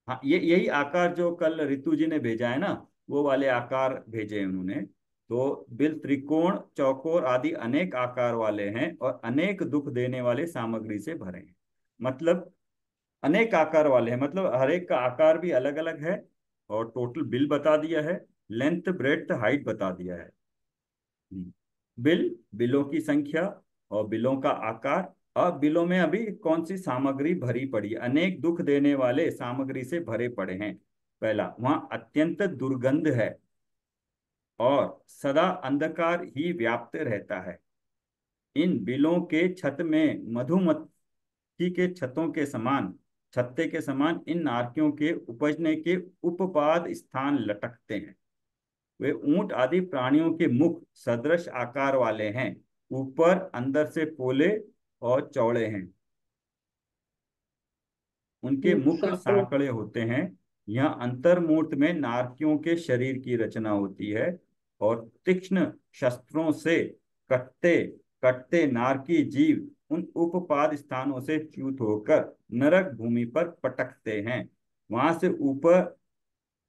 हाँ, ये यही आकार जो कल रितु जी ने भेजा है ना, वो वाले आकार भेजे हैं उन्होंने। तो बिल त्रिकोण, चौकोर आदि अनेक आकार वाले हैं और अनेक दुख देने वाले सामग्री से भरे हैं। मतलब अनेक आकार वाले हैं, मतलब हर एक का आकार भी अलग अलग है। और टोटल बिल बता दिया है, लेंथ ब्रेड्थ हाइट बता दिया है। बिल, बिलों की संख्या और बिलों का आकार। अब बिलों में अभी कौन सी सामग्री भरी पड़ी है? अनेक दुख देने वाले सामग्री से भरे पड़े हैं। पहला, वहां अत्यंत दुर्गंध है और सदा अंधकार ही व्याप्त रहता है। इन बिलों के छत में मधुमक्खी के छतों के समान, छत्ते के समान इन नारकियों के उपजने के उपपाद स्थान लटकते हैं। वे ऊंट आदि प्राणियों के मुख सदृश आकार वाले हैं, ऊपर अंदर से पोले और चौड़े हैं। उनके मुख मुख साकड़े। सांकड़े होते हैं। यहाँ अंतर्मूर्त में नारकियों के शरीर की रचना होती है और तीक्ष्ण शस्त्रों से कटते कटते नारकी जीव उन उपपाद स्थानों से च्युत होकर नरक भूमि पर पटकते हैं। वहां से ऊपर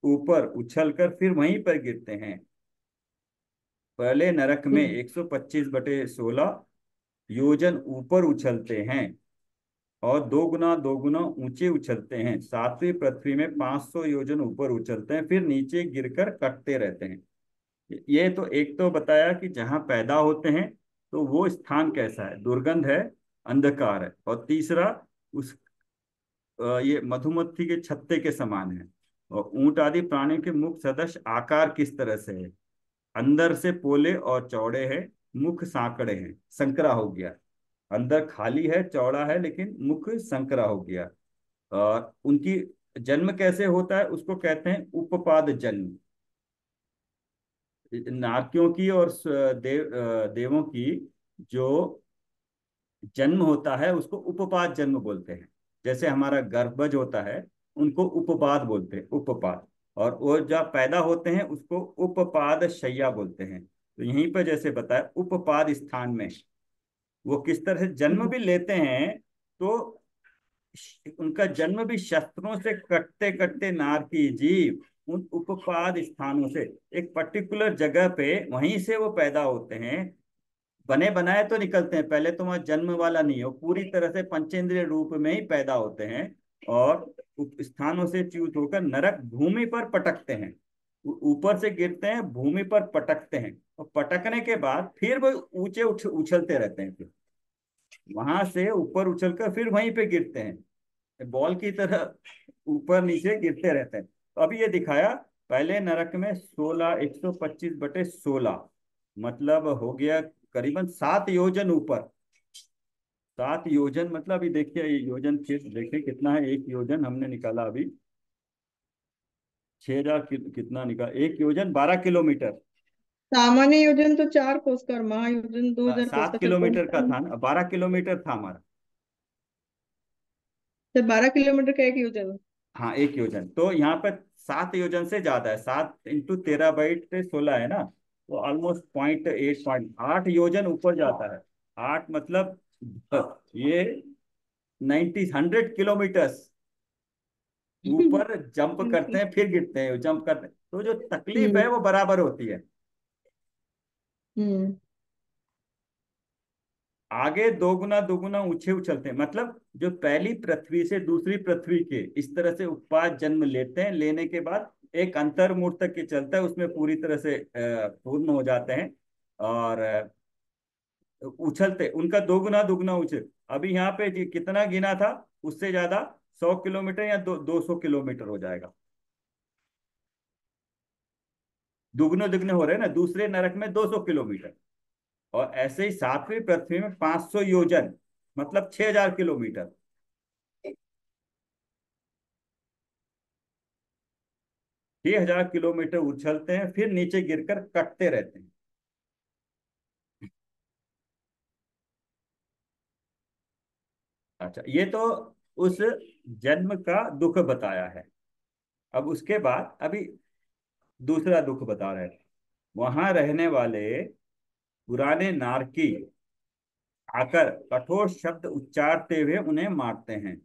ऊपर उछलकर फिर वहीं पर गिरते हैं। पहले नरक में हम्म। 125/16 योजन ऊपर उछलते हैं और दो गुना ऊंचे उछलते हैं। सातवीं पृथ्वी में 500 योजन ऊपर उछलते हैं, फिर नीचे गिरकर कटते रहते हैं। ये तो एक तो बताया कि जहां पैदा होते हैं तो वो स्थान कैसा है, दुर्गंध है, अंधकार है। और तीसरा, उस ये मधुमक्खी के छत्ते के समान है। और ऊंट आदि प्राणियों के मुख सदृश आकार किस तरह से है? अंदर से पोले और चौड़े हैं, मुख सांकड़े हैं, संकरा हो गया। अंदर खाली है, चौड़ा है, लेकिन मुख संकरा हो गया। और उनकी जन्म कैसे होता है उसको कहते हैं उपपाद जन्म। नारकियों की और देवों की जो जन्म होता है उसको उपपाद जन्म बोलते हैं। जैसे हमारा गर्भज होता है, उनको उपपाद बोलते हैं, उपपाद। और वो जब पैदा होते हैं उसको उपपाद शैया बोलते हैं। तो यहीं पर जैसे बताया उपपाद स्थान में वो किस तरह से जन्म हम्म भी लेते हैं, तो उनका जन्म भी शस्त्रों से कटते कटते नारकी जीव उन उपपाद स्थानों से एक पर्टिकुलर जगह पे वहीं से वो पैदा होते हैं। बने बनाए तो निकलते हैं, पहले तो वहां जन्म वाला नहीं है, वो पूरी तरह से पंचेंद्रिय रूप में ही पैदा होते हैं। और स्थानों से च्युत होकर नरक भूमि पर पटकते हैं। ऊपर से गिरते हैं, भूमि पर पटकते हैं, और पटकने के बाद फिर वो ऊंचे उछलते रहते हैं। फिर वहां से ऊपर उछलकर फिर वहीं पे गिरते हैं, बॉल की तरह ऊपर नीचे गिरते रहते हैं। तो अभी ये दिखाया पहले नरक में 16, 125/16, मतलब हो गया करीबन 7 योजन ऊपर। 7 योजन मतलब अभी देखिए ये योजन फिर देखिए कितना है, 1 योजन हमने निकाला अभी 6,000 कितना निकाला, 1 योजन 12 किलोमीटर। सामान्य योजन तो 4 कोस का और महायोजन 2,000 कोस सात का, चल कौन किलोमीटर का सा? था ना, 12 किलोमीटर था हमारा। तो 12 किलोमीटर का एक योजन। हाँ 1 योजन, तो यहाँ पर 7 योजन से ज्यादा है, 7 × 13/16 है ना, तो ऑलमोस्ट 0.8 योजन ऊपर जाता है। 8 मतलब ये 100 किलोमीटर्स ऊपर जंप करते हैं, फिर गिरते हैं, जंप करते हैं, तो जो तकलीफ है हम्म वो बराबर होती है। हम्म आगे दोगुना दोगुना ऊंचे उछलते हैं, मतलब जो पहली पृथ्वी से दूसरी पृथ्वी के इस तरह से उत्पाद जन्म लेते हैं, लेने के बाद एक अंतर मुहूर्त तक के चलता है, उसमें पूरी तरह से पूर्ण हो जाते हैं। और उछलते उनका दोगुना दुगना उछल, अभी यहाँ पे कितना गिना था, उससे ज्यादा 100 किलोमीटर या 200 किलोमीटर हो जाएगा। दुगने दुगने हो रहे हैं ना, दूसरे नरक में 200 किलोमीटर, और ऐसे ही सातवीं पृथ्वी में 500 योजन, मतलब 6,000 किलोमीटर। 6,000 किलोमीटर उछलते हैं, फिर नीचे गिरकर कटते रहते हैं। अच्छा, ये तो उस जन्म का दुख बताया है। अब उसके बाद अभी दूसरा दुख बता रहे हैं। वहां रहने वाले पुराने नारकी आकर कठोर शब्द उच्चारते हुए उन्हें मारते हैं,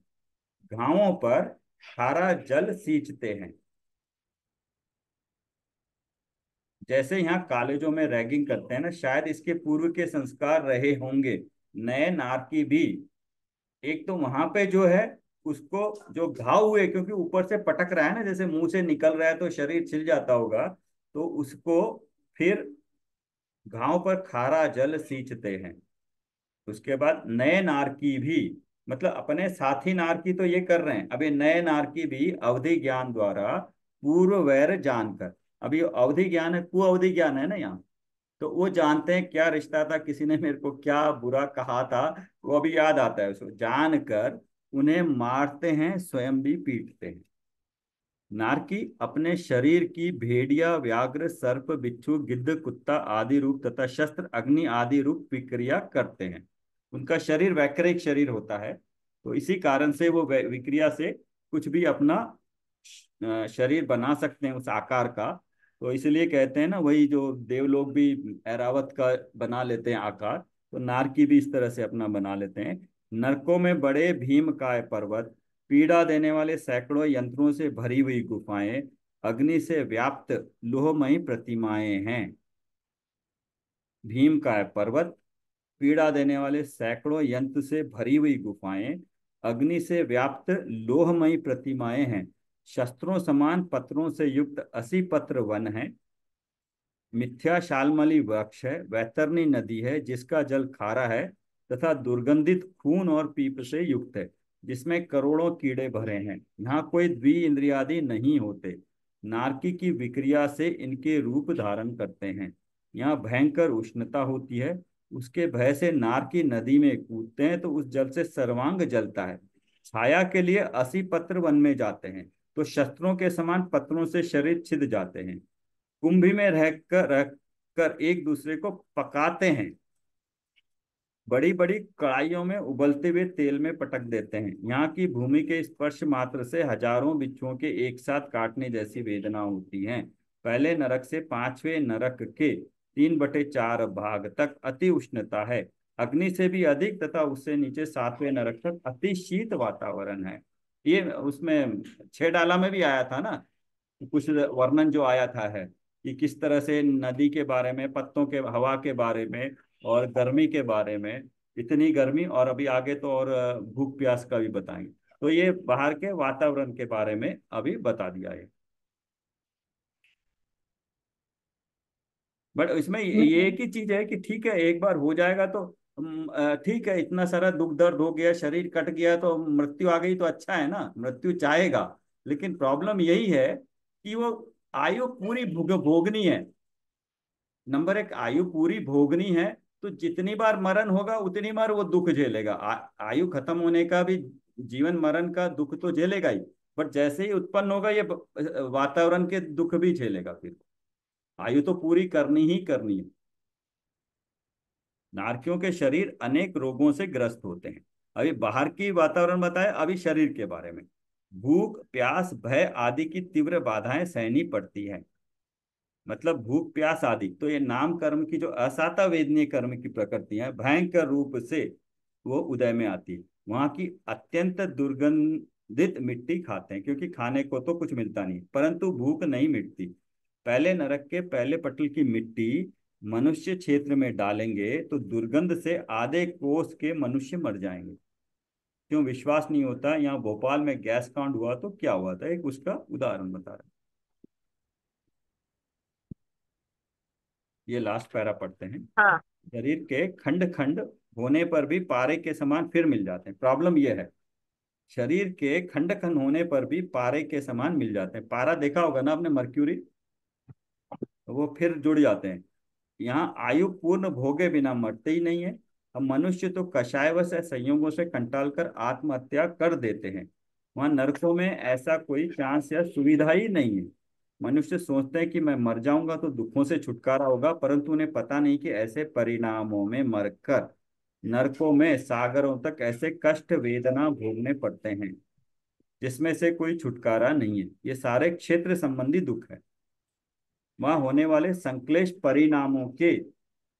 घावों पर खारा जल सींचते हैं। जैसे यहाँ कॉलेजों में रैगिंग करते हैं ना, शायद इसके पूर्व के संस्कार रहे होंगे नए नारकी भी। एक तो वहां पे जो है उसको जो घाव हुए, क्योंकि ऊपर से पटक रहा है ना, जैसे मुंह से निकल रहा है तो शरीर छिल जाता होगा, तो उसको फिर घाव पर खारा जल सींचते हैं। उसके बाद नए नारकी भी, मतलब अपने साथी नारकी तो ये कर रहे हैं, अभी नए नारकी भी अवधि ज्ञान द्वारा पूर्व वैर जानकर, अभी अवधि ज्ञान है, कुअवधि ज्ञान है ना यहाँ, तो वो जानते हैं क्या रिश्ता था, किसी ने मेरे को क्या बुरा कहा था, वो अभी याद आता है उसको जानकर उन्हें मारते हैं, स्वयं भी पीटते हैं। नारकी अपने शरीर की भेड़िया, व्याघ्र, सर्प, बिच्छू, गिद्ध, कुत्ता आदि रूप तथा शस्त्र, अग्नि आदि रूप विक्रिया करते हैं। उनका शरीर वैक्रिक शरीर होता है, तो इसी कारण से वो विक्रिया से कुछ भी अपना शरीर बना सकते हैं उस आकार का। तो इसलिए कहते हैं ना, वही जो देवलोग भी ऐरावत का बना लेते हैं आकार, तो नारकी भी इस तरह से अपना बना लेते हैं। नरकों में बड़े भीमकाय पर्वत, पीड़ा देने वाले सैकड़ों यंत्रों से भरी हुई गुफाएं, अग्नि से व्याप्त लोहमयी प्रतिमाएं हैं। भीमकाय पर्वत, पीड़ा देने वाले सैकड़ों यंत्र से भरी हुई गुफाएं, अग्नि से व्याप्त लोहमयी प्रतिमाएं हैं। शस्त्रों समान पत्रों से युक्त 80 पत्र वन है। मिथ्या शालमली वृक्ष है, वैतरणी नदी है जिसका जल खारा है तथा दुर्गंधित खून और पीप से युक्त है, जिसमें करोड़ों कीड़े भरे हैं। यहाँ कोई द्वि इंद्रियादि नहीं होते, नारकी की विक्रिया से इनके रूप धारण करते हैं। यहाँ भयंकर उष्णता होती है, उसके भय से नारकी नदी में कूदते हैं तो उस जल से सर्वांग जलता है। छाया के लिए 80 पत्र वन में जाते हैं तो शस्त्रों के समान पत्रों से शरीर छिद जाते हैं। कुंभी में रह कर एक दूसरे को पकाते हैं, बड़ी बड़ी कड़ाइयों में उबलते हुए तेल में पटक देते हैं। यहाँ की भूमि के स्पर्श मात्र से हजारों बिच्छुओं के एक साथ काटने जैसी वेदना होती है। पहले नरक से पांचवें नरक के 3/4 भाग तक अति उष्णता है। अग्नि से भी अधिक तथा उससे नीचे सातवें नरक तक अति शीत वातावरण है। ये उसमें 6 डाला में भी आया था ना, कुछ वर्णन जो आया था है कि किस तरह से नदी के बारे में, पत्तों के, हवा के बारे में और गर्मी के बारे में। इतनी गर्मी, और अभी आगे तो और भूख प्यास का भी बताएंगे। तो ये बाहर के वातावरण के बारे में अभी बता दिया है। बट इसमें ये मैं एक ही चीज है कि ठीक है, एक बार हो जाएगा तो ठीक है, इतना सारा दुख दर्द हो गया, शरीर कट गया तो मृत्यु आ गई तो अच्छा है ना, मृत्यु चाहेगा। लेकिन प्रॉब्लम यही है कि वो आयु पूरी भोगनी है। नंबर एक, आयु पूरी भोगनी है। तो जितनी बार मरण होगा उतनी बार वो दुख झेलेगा। आयु खत्म होने का भी, जीवन मरण का दुख तो झेलेगा ही। बट जैसे ही उत्पन्न होगा ये वातावरण के दुख भी झेलेगा फिर। आयु तो पूरी करनी ही करनी है। नारकियों के शरीर अनेक रोगों से ग्रस्त होते हैं। अभी बाहर की वातावरण बताए, अभी शरीर के बारे में। भूख प्यास भय आदि की तीव्र बाधाएं सहनी पड़ती है। मतलब भूख प्यास आदि, तो ये नाम कर्म की जो असाता वेदनीय कर्म की प्रकृति है, भयंकर रूप से वो उदय में आती है। वहां की अत्यंत दुर्गंधित मिट्टी खाते हैं, क्योंकि खाने को तो कुछ मिलता नहीं, परंतु भूख नहीं मिटती। पहले नरक के पहले पटल की मिट्टी मनुष्य क्षेत्र में डालेंगे तो दुर्गंध से आधे कोस के मनुष्य मर जाएंगे। क्यों विश्वास नहीं होता? यहाँ भोपाल में गैस कांड हुआ तो क्या हुआ था, एक उसका उदाहरण बता रहा हूं। ये लास्ट पैरा पढ़ते हैं। हाँ। शरीर के खंड खंड होने पर भी पारे के समान फिर मिल जाते हैं। प्रॉब्लम यह है, शरीर के खंड खंड होने पर भी पारे के समान मिल जाते हैं। पारा देखा होगा ना आपने, मर्क्यूरी, वो फिर जुड़ जाते हैं। यहाँ आयु पूर्ण भोगे बिना मरते ही नहीं है। अब मनुष्य तो कषायवश संयोगों से कंटाल कर आत्महत्या कर देते हैं। वहां नरकों में ऐसा कोई चांस या सुविधा ही नहीं है। मनुष्य सोचते हैं कि मैं मर जाऊंगा तो दुखों से छुटकारा होगा, परंतु उन्हें पता नहीं कि ऐसे परिणामों में मरकर नरकों में सागरों तक ऐसे कष्ट वेदना भोगने पड़ते हैं जिसमें से कोई छुटकारा नहीं है। ये सारे क्षेत्र संबंधी दुख है। वहां होने वाले संक्लेश परिणामों के,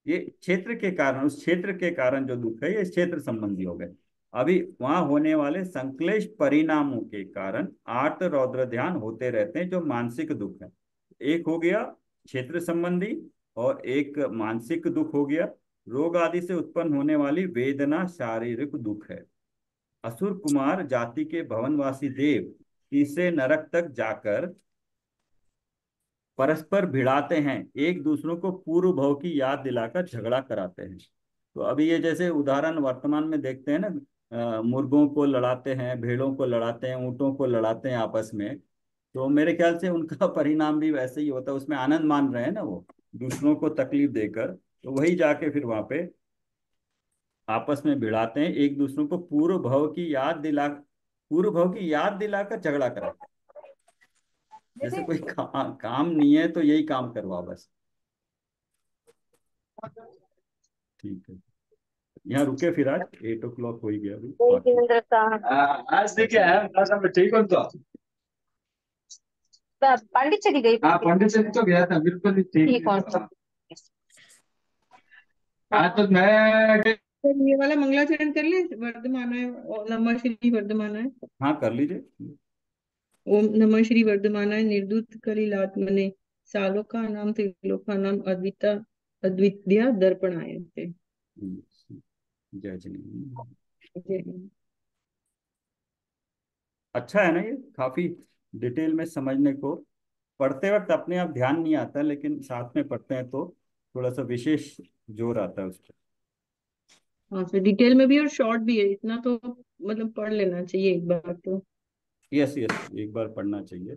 ये क्षेत्र के कारण, उस क्षेत्र के कारण जो दुख है ये क्षेत्र संबंधी हो गए। अभी वहां होने वाले संक्लेश परिणामों के कारण आर्त रौद्र ध्यान होते रहते हैं, जो मानसिक दुख है। एक हो गया क्षेत्र संबंधी, और एक मानसिक दुख हो गया। रोग आदि से उत्पन्न होने वाली वेदना शारीरिक दुख है। असुर कुमार जाति के भवनवासी देव तीसरे नरक तक जाकर परस्पर भिड़ाते हैं, एक दूसरों को पूर्व भव की याद दिलाकर झगड़ा कराते हैं। तो अभी ये जैसे उदाहरण वर्तमान में देखते हैं ना, मुर्गों को लड़ाते हैं, भेड़ों को लड़ाते हैं, ऊंटों को लड़ाते हैं आपस में। तो मेरे ख्याल से उनका परिणाम भी वैसे ही होता है। उसमें आनंद मान रहे हैं ना वो, दूसरों को तकलीफ देकर। तो वही जाके फिर वहां पे आपस में भिड़ाते हैं, एक दूसरों को पूर्व भव की याद दिलाकर झगड़ा कराते हैं। जैसे कोई काम नहीं है तो यही काम करवा बस। ठीक है, यहाँ रुके फिर। आज 8 o'clock हो ही गया अभी बाकी। देवेंद्र का आज देखिए है सब ठीक हो तो। पांडिचेरी गई हाँ पांडिचेरी तो गया था, बिल्कुल ही ठीक। ये कौन सा? हाँ तो मैं तो ये वाला मंगलाचरण कर ले, वर्धमान है और नमः श्री वर्धमान है। हाँ कर लीजिए। ओम नमः श्री वर्धमानाय निर्दूत कलिलात्मने सालोका नाम त्रिलोका नाम अद्विता अद्वित्या दर्पणाय ते। जय जिनेन्द्र। जय हिंद। अच्छा है ना ये, काफी डिटेल में समझने को। पढ़ते वक्त अपने आप ध्यान नहीं आता, लेकिन साथ में पढ़ते हैं तो थोड़ा सा विशेष जोर आता है उस पर। हाँ सर, डिटेल में भी और शॉर्ट भी है, इतना तो मतलब पढ़ लेना चाहिए एक बार तो। यस यस, एक बार पढ़ना चाहिए।